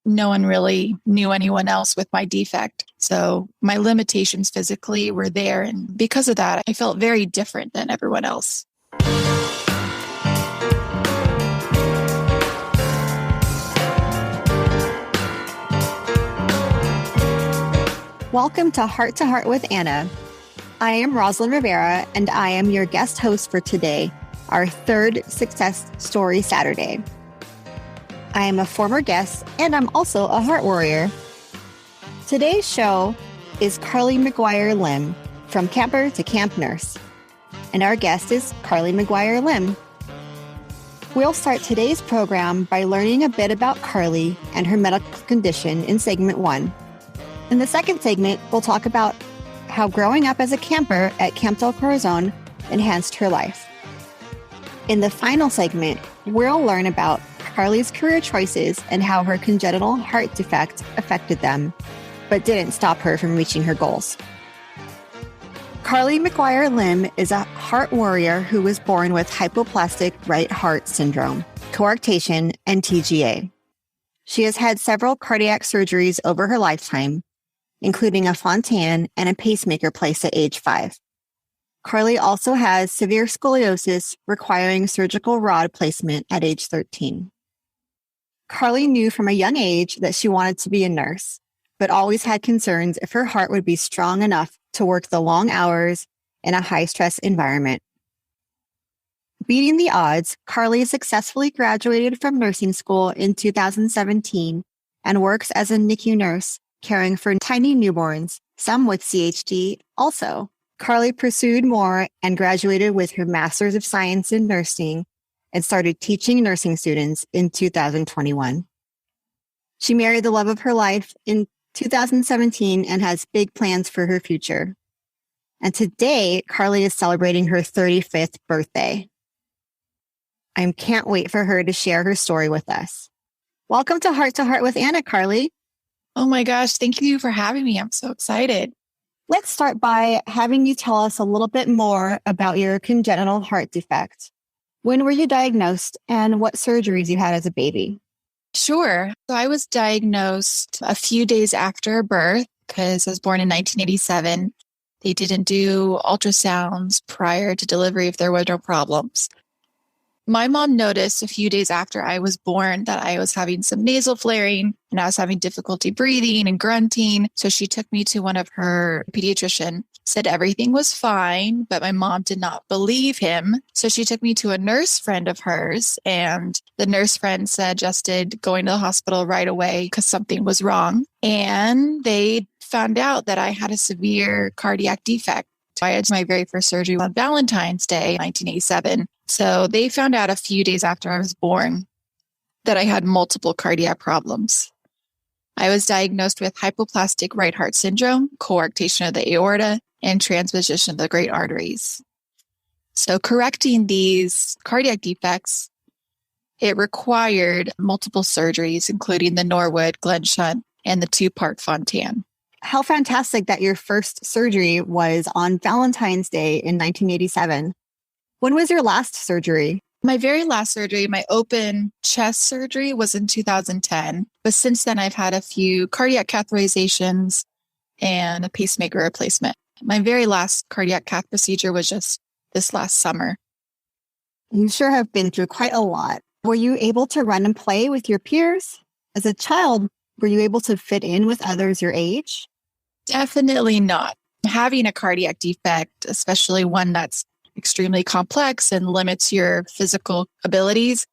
no one really knew anyone else with my defect. So my limitations physically were there. And because of that, I felt very different than everyone else. Welcome to Heart with Anna. I am Rosalind Rivera, and I am your guest host for today, our third Success Story Saturday. I am a former guest, and I'm also a heart warrior. Today's show is Carrlee McGuire-Lim, from camper to camp nurse. And our guest is Carrlee McGuire-Lim. We'll start today's program by learning a bit about Carlee and her medical condition in segment 1. In the second segment, we'll talk about how growing up as a camper at Camp Del Corazon enhanced her life. In the final segment, we'll learn about Carlee's career choices and how her congenital heart defect affected them, but didn't stop her from reaching her goals. Carrlee McGuire-Lim is a heart warrior who was born with Hypoplastic Right Heart Syndrome, Coarctation, and TGA. She has had several cardiac surgeries over her lifetime, including a Fontan and a pacemaker placed at age 5. Carlee also has severe scoliosis requiring surgical rod placement at age 13. Carlee knew from a young age that she wanted to be a nurse, but always had concerns if her heart would be strong enough to work the long hours in a high-stress environment. Beating the odds, Carlee successfully graduated from nursing school in 2017 and works as a NICU nurse, caring for tiny newborns, some with CHD also. Carlee pursued more and graduated with her Master's of Science in Nursing and started teaching nursing students in 2021. She married the love of her life in 2017 and has big plans for her future. And today, Carlee is celebrating her 35th birthday. I can't wait for her to share her story with us. Welcome to Heart with Anna, Carlee. Oh my gosh, thank you for having me. I'm so excited. Let's start by having you tell us a little bit more about your congenital heart defect. When were you diagnosed and what surgeries you had as a baby? Sure. So I was diagnosed a few days after birth because I was born in 1987. They didn't do ultrasounds prior to delivery if there were no problems. My mom noticed a few days after I was born that I was having some nasal flaring and I was having difficulty breathing and grunting. So she took me to one of her pediatrician, said everything was fine, but my mom did not believe him. So she took me to a nurse friend of hers, and the nurse friend suggested going to the hospital right away because something was wrong. And they found out that I had a severe cardiac defect. I had my very first surgery on Valentine's Day, 1987. So they found out a few days after I was born that I had multiple cardiac problems. I was diagnosed with Hypoplastic Right Heart Syndrome, coarctation of the aorta, and transposition of the great arteries. So correcting these cardiac defects, it required multiple surgeries, including the Norwood, Glenn Shunt, and the 2-part Fontan. How fantastic that your first surgery was on Valentine's Day in 1987. When was your last surgery? My very last surgery, my open chest surgery, was in 2010. But since then, I've had a few cardiac catheterizations and a pacemaker replacement. My very last cardiac cath procedure was just this last summer. You sure have been through quite a lot. Were you able to run and play with your peers? As a child, were you able to fit in with others your age? Definitely not. Having a cardiac defect, especially one that's extremely complex and limits your physical abilities,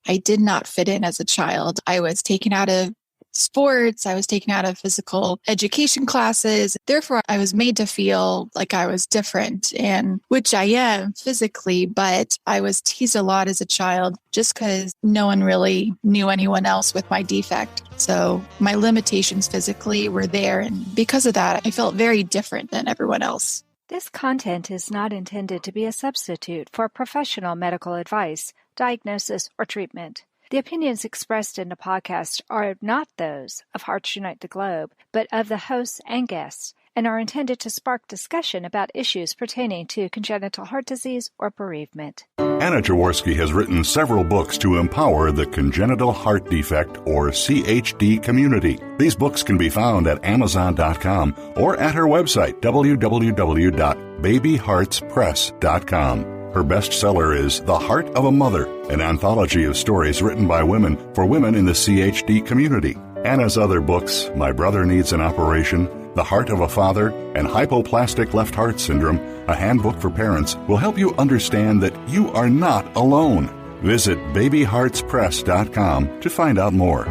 I did not fit in as a child. I was taken out of sports. I was taken out of physical education classes. Therefore, I was made to feel like I was different, and which I am physically, but I was teased a lot as a child just because no one really knew anyone else with my defect. So my limitations physically were there. And because of that, I felt very different than everyone else. This content is not intended to be a substitute for professional medical advice, diagnosis, or treatment. The opinions expressed in the podcast are not those of Hearts Unite the Globe, but of the hosts and guests, and are intended to spark discussion about issues pertaining to congenital heart disease or bereavement. Anna Jaworski has written several books to empower the congenital heart defect or CHD community. These books can be found at Amazon.com or at her website, www.babyheartspress.com. Her bestseller is The Heart of a Mother, an anthology of stories written by women for women in the CHD community. Anna's other books, My Brother Needs an Operation, The Heart of a Father, and Hypoplastic Left Heart Syndrome, a handbook for parents, will help you understand that you are not alone. Visit babyheartspress.com to find out more.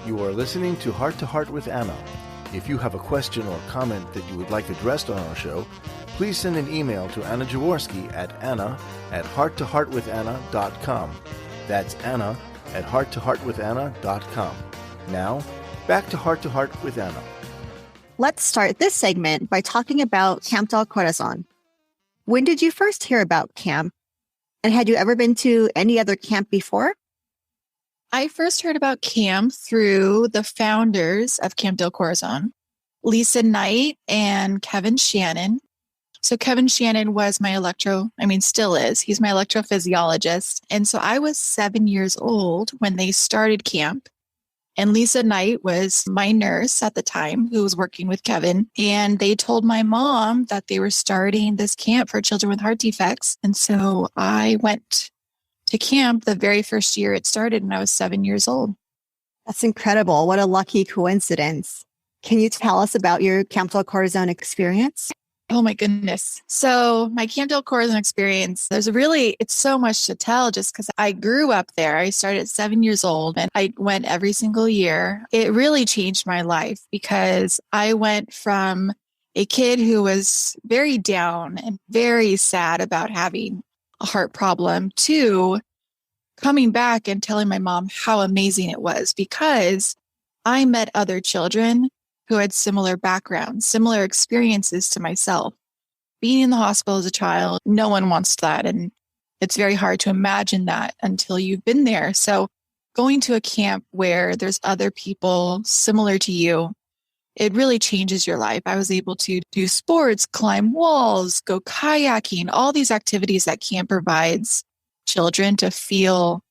You are listening to Heart with Anna. If you have a question or comment that you would like addressed on our show, please send an email to Anna Jaworski at anna@hearttoheartwithanna.com. That's anna@hearttoheartwithanna.com. Now, back to Heart with Anna. Let's start this segment by talking about Camp Del Corazon. When did you first hear about camp? And had you ever been to any other camp before? I first heard about camp through the founders of Camp Del Corazon, Lisa Knight and Kevin Shannon. So Kevin Shannon was still is. He's my electrophysiologist. And so I was 7 years old when they started camp. And Lisa Knight was my nurse at the time who was working with Kevin. And they told my mom that they were starting this camp for children with heart defects. And so I went to camp the very first year it started, and I was 7 years old. That's incredible. What a lucky coincidence. Can you tell us about your Camp Del Corazon experience? Oh my goodness. So my Camp Del Corazon experience, it's so much to tell just because I grew up there. I started at 7 years old and I went every single year. It really changed my life because I went from a kid who was very down and very sad about having a heart problem to coming back and telling my mom how amazing it was because I met other children who had similar backgrounds, similar experiences to myself. Being in the hospital as a child, no one wants that. And it's very hard to imagine that until you've been there. So going to a camp where there's other people similar to you, it really changes your life. I was able to do sports, climb walls, go kayaking, all these activities that camp provides children to feel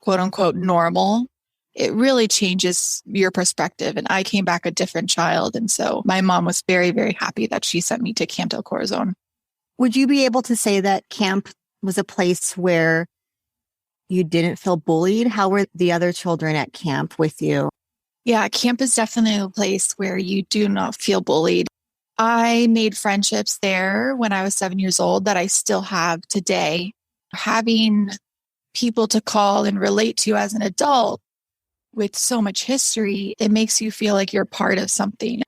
quote unquote normal. It really changes your perspective. And I came back a different child. And so my mom was very, very happy that she sent me to Camp Del Corazon. Would you be able to say that camp was a place where you didn't feel bullied? How were the other children at camp with you? Yeah, camp is definitely a place where you do not feel bullied. I made friendships there when I was 7 years old that I still have today. Having people to call and relate to as an adult with so much history, it makes you feel like you're part of something.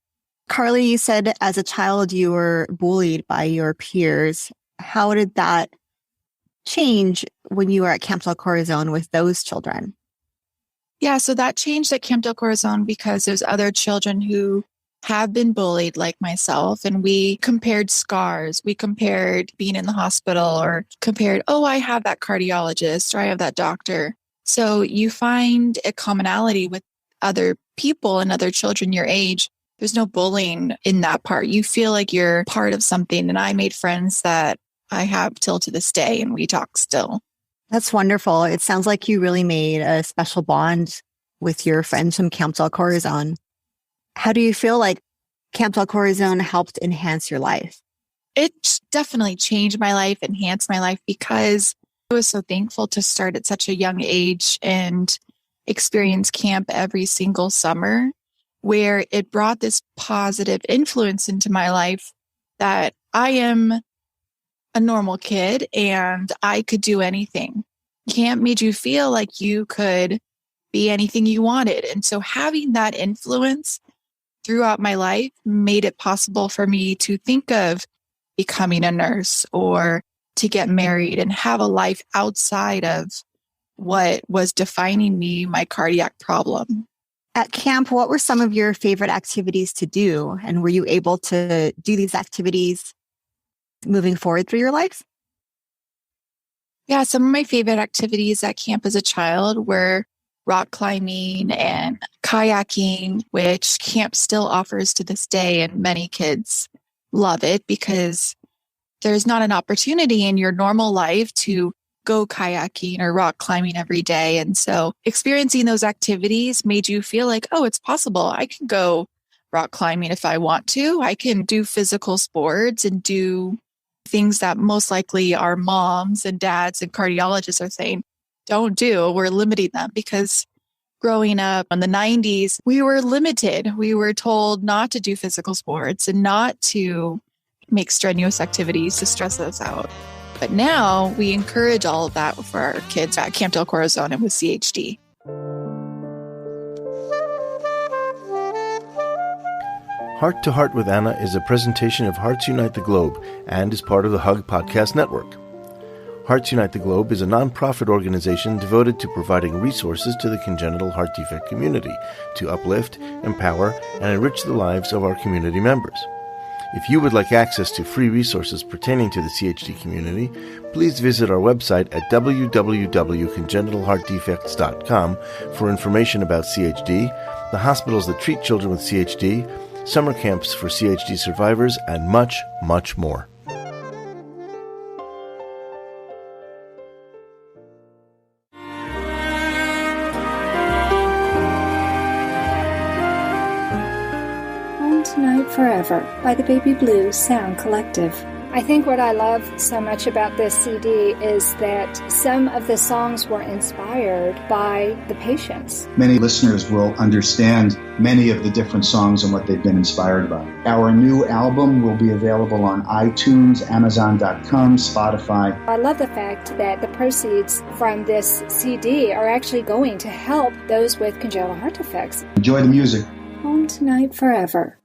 Carlee, you said as a child you were bullied by your peers. How did that change when you were at Camp Del Corazon with those children? Yeah, so that changed at Camp Del Corazon because there's other children who have been bullied like myself. And we compared scars. We compared being in the hospital or compared, oh, I have that cardiologist or I have that doctor. So you find a commonality with other people and other children your age. There's no bullying in that part. You feel like you're part of something. And I made friends that I have till to this day and we talk still. That's wonderful. It sounds like you really made a special bond with your friends from Camp Del Corazon. How do you feel like Camp Del Corazon helped enhance your life? It definitely changed my life, enhanced my life because I was so thankful to start at such a young age and experience camp every single summer where it brought this positive influence into my life that I am a normal kid and I could do anything. Camp made you feel like you could be anything you wanted. And so having that influence throughout my life made it possible for me to think of becoming a nurse or to get married and have a life outside of what was defining me, my cardiac problem. At camp, what were some of your favorite activities to do? And were you able to do these activities moving forward through your life? Yeah, some of my favorite activities at camp as a child were rock climbing and kayaking, which camp still offers to this day. And many kids love it because there's not an opportunity in your normal life to go kayaking or rock climbing every day. And so experiencing those activities made you feel like, oh, it's possible. I can go rock climbing if I want to. I can do physical sports and do things that most likely our moms and dads and cardiologists are saying, don't do. We're limiting them because growing up in the 90s, we were limited. We were told not to do physical sports and not to make strenuous activities to stress us out. But now we encourage all of that for our kids at Camp Del Corazon and with CHD. Heart to Heart with Anna is a presentation of Hearts Unite the Globe and is part of the Hug Podcast Network. Hearts Unite the Globe is a nonprofit organization devoted to providing resources to the congenital heart defect community to uplift, empower, and enrich the lives of our community members. If you would like access to free resources pertaining to the CHD community, please visit our website at www.congenitalheartdefects.com for information about CHD, the hospitals that treat children with CHD, summer camps for CHD survivors, and much, much more. Tonight Forever by the Baby Blue Sound Collective. I think what I love so much about this CD is that some of the songs were inspired by the patients. Many listeners will understand many of the different songs and what they've been inspired by. Our new album will be available on iTunes, Amazon.com, Spotify. I love the fact that the proceeds from this CD are actually going to help those with congenital heart defects. Enjoy the music. Home Tonight Forever.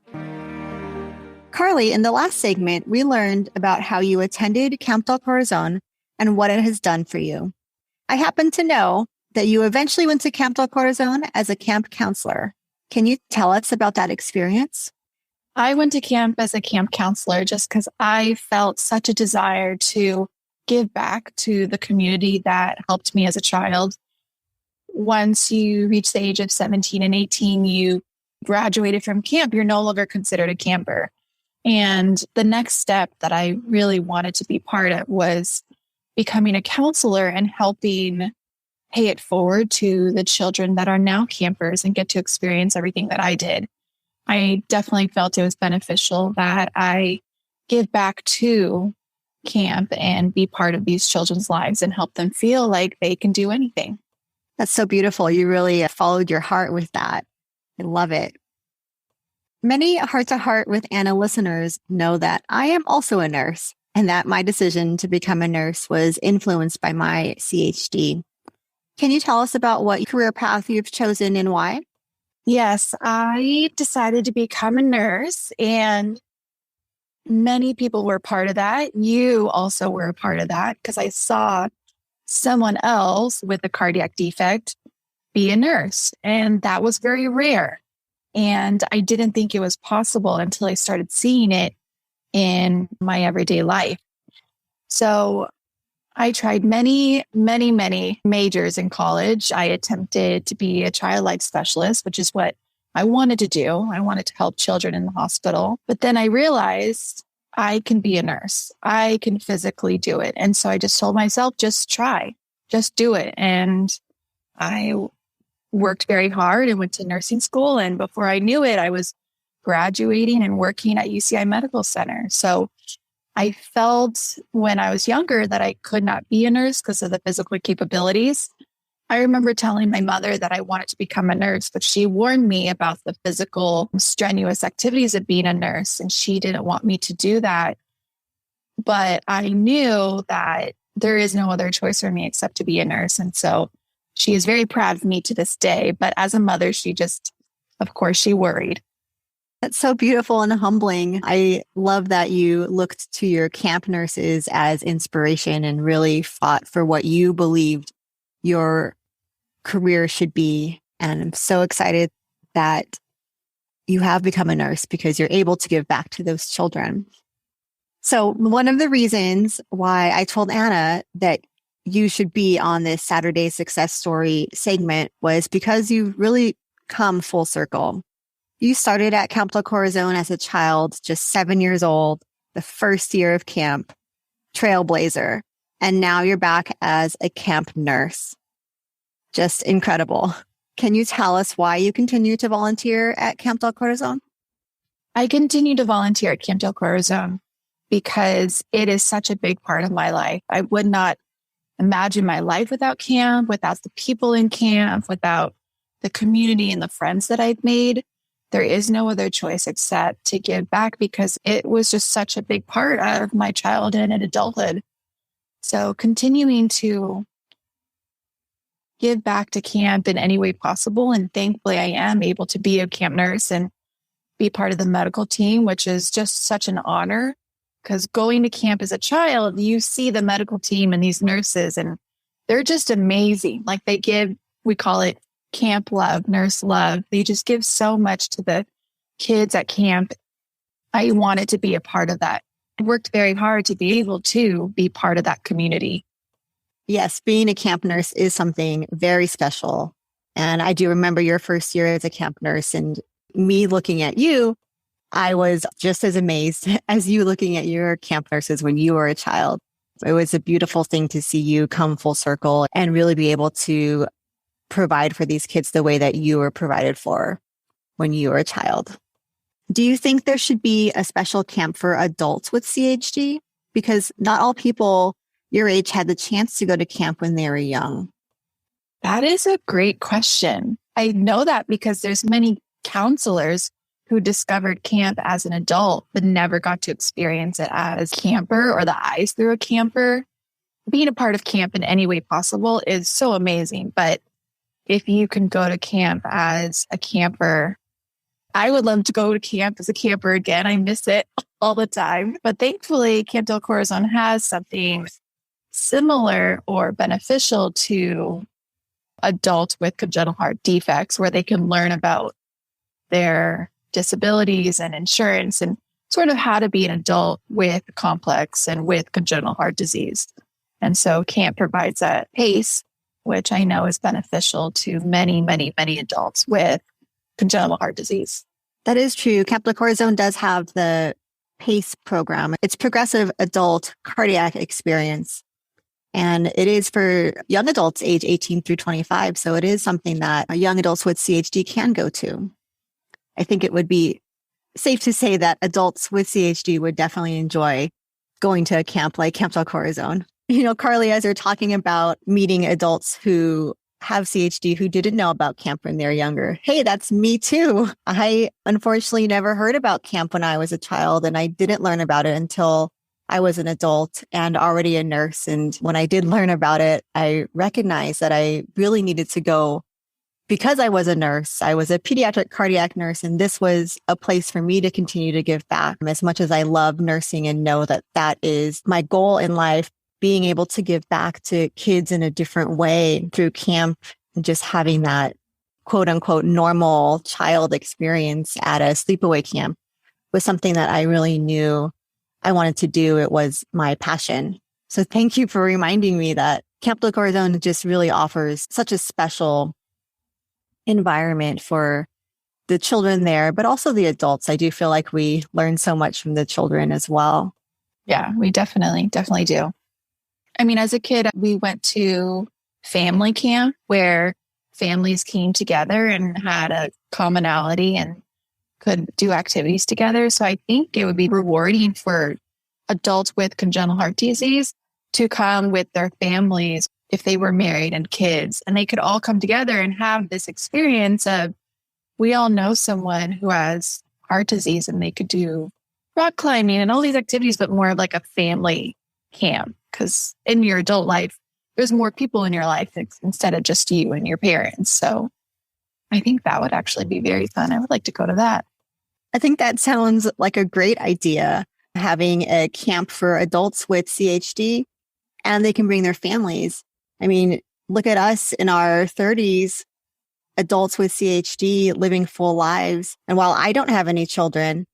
Carlee, in the last segment, we learned about how you attended Camp Del Corazon and what it has done for you. I happen to know that you eventually went to Camp Del Corazon as a camp counselor. Can you tell us about that experience? I went to camp as a camp counselor just because I felt such a desire to give back to the community that helped me as a child. Once you reach the age of 17 and 18, you graduated from camp, you're no longer considered a camper. And the next step that I really wanted to be part of was becoming a counselor and helping pay it forward to the children that are now campers and get to experience everything that I did. I definitely felt it was beneficial that I give back to camp and be part of these children's lives and help them feel like they can do anything. That's so beautiful. You really followed your heart with that. I love it. Many Heart to Heart with Anna listeners know that I am also a nurse and that my decision to become a nurse was influenced by my CHD. Can you tell us about what career path you've chosen and why? Yes, I decided to become a nurse, and many people were part of that. You also were a part of that because I saw someone else with a cardiac defect be a nurse, and that was very rare. And I didn't think it was possible until I started seeing it in my everyday life. So I tried many majors in college. I attempted to be a child life specialist, which is what I wanted to do. I wanted to help children in the hospital. But then I realized I can be a nurse. I can physically do it. And so I just told myself, just try, just do it. And I worked very hard and went to nursing school. And before I knew it, I was graduating and working at UCI Medical Center. So I felt when I was younger that I could not be a nurse because of the physical capabilities. I remember telling my mother that I wanted to become a nurse, but she warned me about the physical strenuous activities of being a nurse, and she didn't want me to do that. But I knew that there is no other choice for me except to be a nurse. And so she is very proud of me to this day. But as a mother, she worried. That's so beautiful and humbling. I love that you looked to your camp nurses as inspiration and really fought for what you believed your career should be. And I'm so excited that you have become a nurse because you're able to give back to those children. So one of the reasons why I told Anna that you should be on this Saturday success story segment was because you've really come full circle. You started at Camp Del Corazon as a child, just 7 years old, the first year of camp, trailblazer, and now you're back as a camp nurse. Just incredible. Can you tell us why you continue to volunteer at Camp Del Corazon? I continue to volunteer at Camp Del Corazon because it is such a big part of my life. I would not imagine my life without camp, without the people in camp, without the community and the friends that I've made. There is no other choice except to give back because it was just such a big part of my childhood and adulthood. So continuing to give back to camp in any way possible. And thankfully, I am able to be a camp nurse and be part of the medical team, which is just such an honor. Because going to camp as a child, you see the medical team and these nurses, and they're just amazing. Like they give, we call it camp love, nurse love. They just give so much to the kids at camp. I wanted to be a part of that. I worked very hard to be able to be part of that community. Yes, being a camp nurse is something very special. And I do remember your first year as a camp nurse and me looking at you. I was just as amazed as you looking at your camp nurses when you were a child. It was a beautiful thing to see you come full circle and really be able to provide for these kids the way that you were provided for when you were a child. Do you think there should be a special camp for adults with CHD? Because not all people your age had the chance to go to camp when they were young. That is a great question. I know that because there's many counselors who discovered camp as an adult, but never got to experience it as camper or the eyes through a camper. Being a part of camp in any way possible is so amazing. But if you can go to camp as a camper, I would love to go to camp as a camper again. I miss it all the time. But thankfully, Camp Del Corazon has something similar or beneficial to adults with congenital heart defects where they can learn about their disabilities and insurance and sort of how to be an adult with complex and with congenital heart disease. And so camp provides that PACE, which I know is beneficial to many, many, many adults with congenital heart disease. That is true. Camp Del Corazon does have the PACE program. It's Progressive Adult Cardiac Experience. And it is for young adults age 18 through 25. So it is something that young adults with CHD can go to. I think it would be safe to say that adults with CHD would definitely enjoy going to a camp like Camp Del Corazon. You know, Carlee, as you're talking about meeting adults who have CHD who didn't know about camp when they're younger. Hey, that's me too. I unfortunately never heard about camp when I was a child, and I didn't learn about it until I was an adult and already a nurse. And when I did learn about it, I recognized that I really needed to go because I was a nurse. I was a pediatric cardiac nurse, and this was a place for me to continue to give back. As much as I love nursing and know that that is my goal in life, being able to give back to kids in a different way through camp and just having that quote unquote normal child experience at a sleepaway camp was something that I really knew I wanted to do. It was my passion. So thank you for reminding me that Camp Del Corazon just really offers such a special environment for the children there, but also the adults. I do feel like we learn so much from the children as well. Yeah, we definitely do. I mean, as a kid, we went to family camp where families came together and had a commonality and could do activities together. So I think it would be rewarding for adults with congenital heart disease to come with their families if they were married and kids, and they could all come together and have this experience of, we all know someone who has heart disease, and they could do rock climbing and all these activities, but more of like a family camp. Because in your adult life, there's more people in your life instead of just you and your parents. So I think that would actually be very fun. I would like to go to that. I think that sounds like a great idea, having a camp for adults with CHD, and they can bring their families. I mean, look at us in our 30s, adults with CHD living full lives. And while I don't have any children,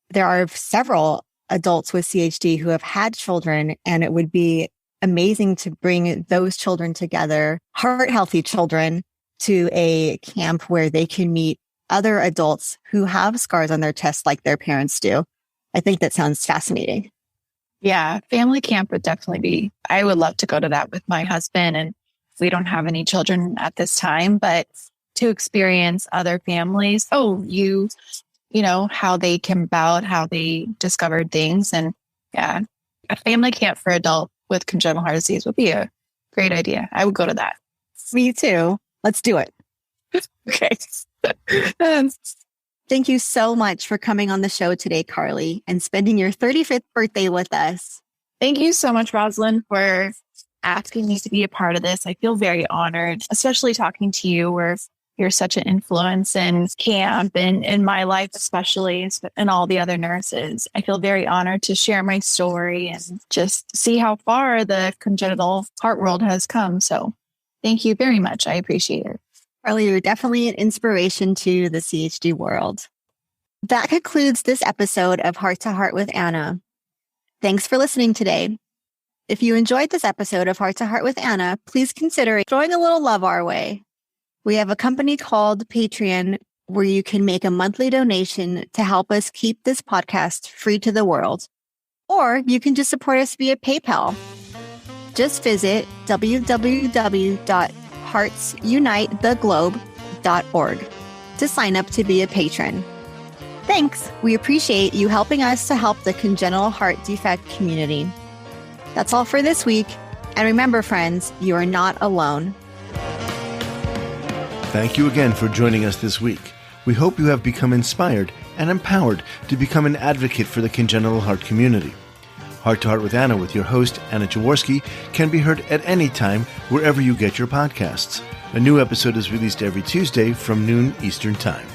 there are several adults with CHD who have had children, and it would be amazing to bring those children together, heart-healthy children, to a camp where they can meet other adults who have scars on their chest like their parents do. I think that sounds fascinating. Yeah, family camp would definitely be, I would love to go to that with my husband. And we don't have any children at this time, but to experience other families, you know, how they came about, how they discovered things. And yeah, a family camp for adults with congenital heart disease would be a great idea. I would go to that. Me too. Let's do it. Okay. Thank you so much for coming on the show today, Carlee, and spending your 35th birthday with us. Thank you so much, Rosalind, for asking me to be a part of this. I feel very honored, especially talking to you, where you're such an influence in camp and in my life, especially, and all the other nurses. I feel very honored to share my story and just see how far the congenital heart world has come. So thank you very much. I appreciate it. Carlee, you're definitely an inspiration to the CHD world. That concludes this episode of Heart to Heart with Anna. Thanks for listening today. If you enjoyed this episode of Heart to Heart with Anna, please consider throwing a little love our way. We have a company called Patreon where you can make a monthly donation to help us keep this podcast free to the world. Or you can just support us via PayPal. Just visit www.heartsunitetheglobe.org to sign up to be a patron. Thanks. We appreciate you helping us to help the congenital heart defect community. That's all for this week. And remember, friends, you are not alone. Thank you again for joining us this week. We hope you have become inspired and empowered to become an advocate for the congenital heart community. Heart to Heart with Anna with your host, Anna Jaworski, can be heard at any time wherever you get your podcasts. A new episode is released every Tuesday from noon Eastern Time.